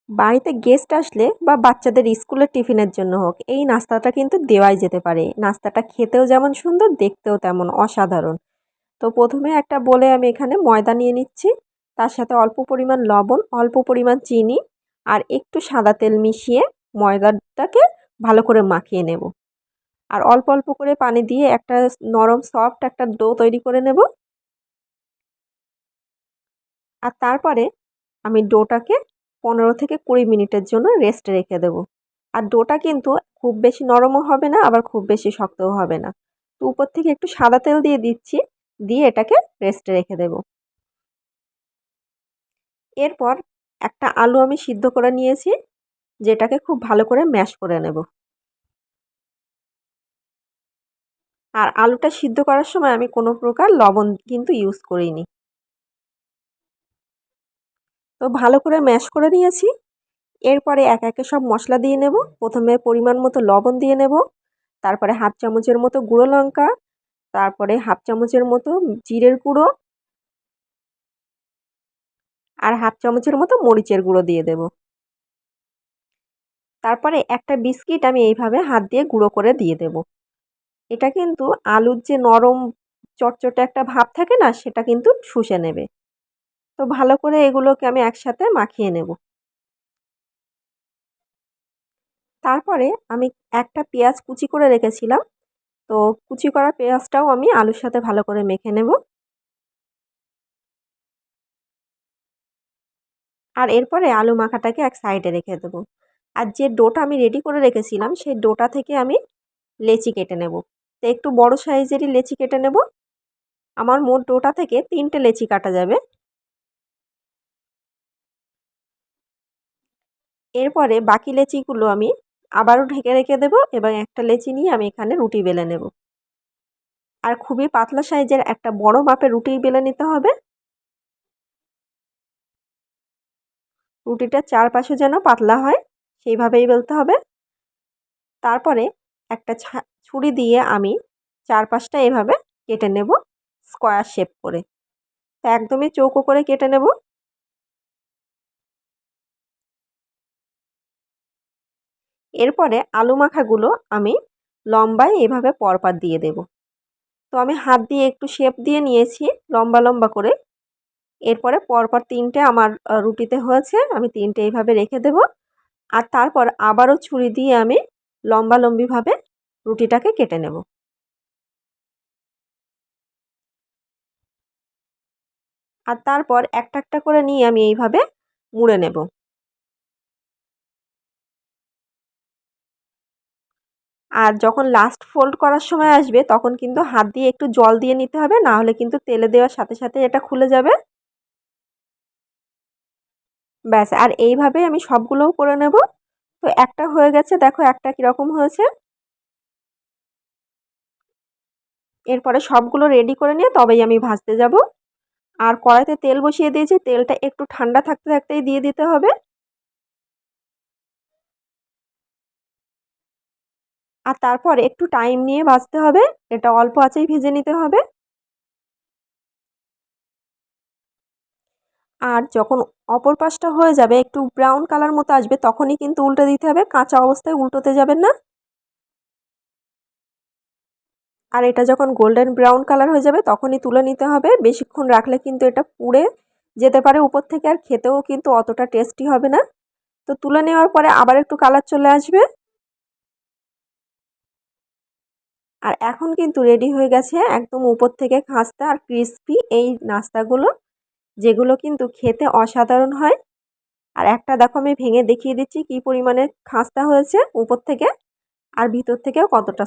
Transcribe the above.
বাড়িতে গেস্ট আসলে বা বাচ্চাদের স্কুলের টিফিনের জন্য হোক এই নাস্তাটা কিন্তু দেওয়াই যেতে পারে। নাস্তাটা খেতেও যেমন সুন্দর, দেখতেও তেমন অসাধারণ। তো প্রথমে একটা বলে আমি এখানে ময়দা নিয়ে নিচ্ছি, তার সাথে অল্প পরিমাণ লবণ, অল্প পরিমাণ চিনি আর একটু সাদা তেল মিশিয়ে ময়দাটাকে ভালো করে মাখিয়ে নেব। আর অল্প অল্প করে পানি দিয়ে একটা নরম সফট একটা ডো তৈরি করে নেব। আর তারপরে আমি ডোটাকে 15 থেকে 20 মিনিটের জন্য রেস্টে রেখে দেব। আর ডোটা কিন্তু খুব বেশি নরমও হবে না, আবার খুব বেশি শক্তও হবে না। তো উপর থেকে একটু সাদা তেল দিয়ে দিচ্ছি, দিয়ে এটাকে রেস্টে রেখে দেব। এরপর একটা আলু আমি সিদ্ধ করে নিয়েছি, যেটাকে খুব ভালো করে ম্যাশ করে নেব। আর আলুটা সিদ্ধ করার সময় আমি কোনো প্রকার লবণ কিন্তু ইউজ করিনি। তো ভালো করে ম্যাশ করে নিয়েছি। এরপরে একে একে সব মশলা দিয়ে নেব। প্রথমে পরিমাণ মতো লবণ দিয়ে নেব, তারপরে হাফ চামচের মতো গুঁড়ো লঙ্কা, তারপরে হাফ চামচের মতো জিরের গুঁড়ো আর হাফ চামচের মতো মরিচের গুঁড়ো দিয়ে দেব। তারপরে একটা বিস্কিট আমি এইভাবে হাত দিয়ে গুঁড়ো করে দিয়ে দেব। এটা কিন্তু আলুর যে নরম চটচটে একটা ভাব থাকে না, সেটা কিন্তু শুষে নেবে। তো ভালো করে এগুলোকে আমি একসাথে মাখিয়ে নেব। তারপরে আমি একটা পেঁয়াজ কুচি করে রেখেছিলাম, তো কুচি করা পেঁয়াজটাও আমি আলুর সাথে ভালো করে মেখে নেব। আর এরপরে আলু মাখাটাকে এক সাইডে রেখে দেবো। আর যে ডোটা আমি রেডি করে রেখেছিলাম, সেই ডোটা থেকে আমি লেচি কেটে নেব। তো একটু বড় সাইজেরই লেচি কেটে নেব। আমার মোট ডোটা থেকে 3টে লেচি কাটা যাবে। এরপরে বাকি লেচিগুলো আমি আবারও ঢেকে রেখে দেব এবং একটা লেচি নিয়ে আমি এখানে রুটি বেলে নেব। আর খুবই পাতলা সাইজের একটা বড় মাপের রুটি বেলে নিতে হবে। রুটিটার চারপাশে যেন পাতলা হয় সেইভাবেই বেলতে হবে। তারপরে একটা ছুরি দিয়ে আমি চারপাশটা এভাবে কেটে নেব স্কোয়ার শেপ করে। তো একদমই চৌকো করে কেটে নেব। এরপরে আলু মাখাগুলো আমি লম্বায় এভাবে পরপর দিয়ে দেব। তো আমি হাত দিয়ে একটু শেপ দিয়ে নিয়েছি লম্বা লম্বা করে। এরপরে পরপর 3টে আমার রুটিতে হয়েছে, আমি 3টে এইভাবে রেখে দেব। আর তারপর আবারও ছুরি দিয়ে আমি লম্বালম্বিভাবে রুটিটাকে কেটে নেব। আর তারপর একটা একটা করে নিয়ে আমি এইভাবে মুড়ে নেব। আর যখন লাস্ট ফোল্ড করার সময় আসবে, তখন কিন্তু হাত দিয়ে একটু জল দিয়ে নিতে হবে, না হলে কিন্তু তেলে দেওয়ার সাথে সাথে এটা খুলে যাবে। ব্যাস, আর এইভাবেই আমি সবগুলোও করে নেব। তো একটা হয়ে গেছে, দেখো একটা কীরকম হয়েছে। এরপরে সবগুলো রেডি করে নিয়ে তবেই আমি ভাজতে যাব। আর কড়াইতে তেল বসিয়ে দিয়েছি, তেলটা একটু ঠান্ডা থাকতে থাকতেই দিয়ে দিতে হবে। আর তারপর একটু টাইম নিয়ে ভাজতে হবে, এটা অল্প আঁচেই ভেজে নিতে হবে। আর যখন অপর পাশটা হয়ে যাবে, একটু ব্রাউন কালার মতো আসবে, তখনই কিন্তু উল্টে দিতে হবে, কাঁচা অবস্থায় উল্টোতে যাবেন না। আর এটা যখন গোল্ডেন ব্রাউন কালার হয়ে যাবে তখনই তুলে নিতে হবে। বেশিক্ষণ রাখলে কিন্তু এটা পুড়ে যেতে পারে উপর থেকে, আর খেতেও কিন্তু অতটা টেস্টি হবে না। তো তুলে নেওয়ার পরে আবার একটু কালার চলে আসবে। আর এখন কিন্তু রেডি হয়ে গেছে একদম উপর থেকে খাস্তা আর ক্রিস্পি এই নাস্তাগুলো, যেগুলো কিন্তু খেতে অসাধারণ হয়। আর একটা দেখো আমি ভেঙে দেখিয়ে দিচ্ছি কী পরিমাণে খাস্তা হয়েছে উপর থেকে, আর ভিতর থেকেও কতটা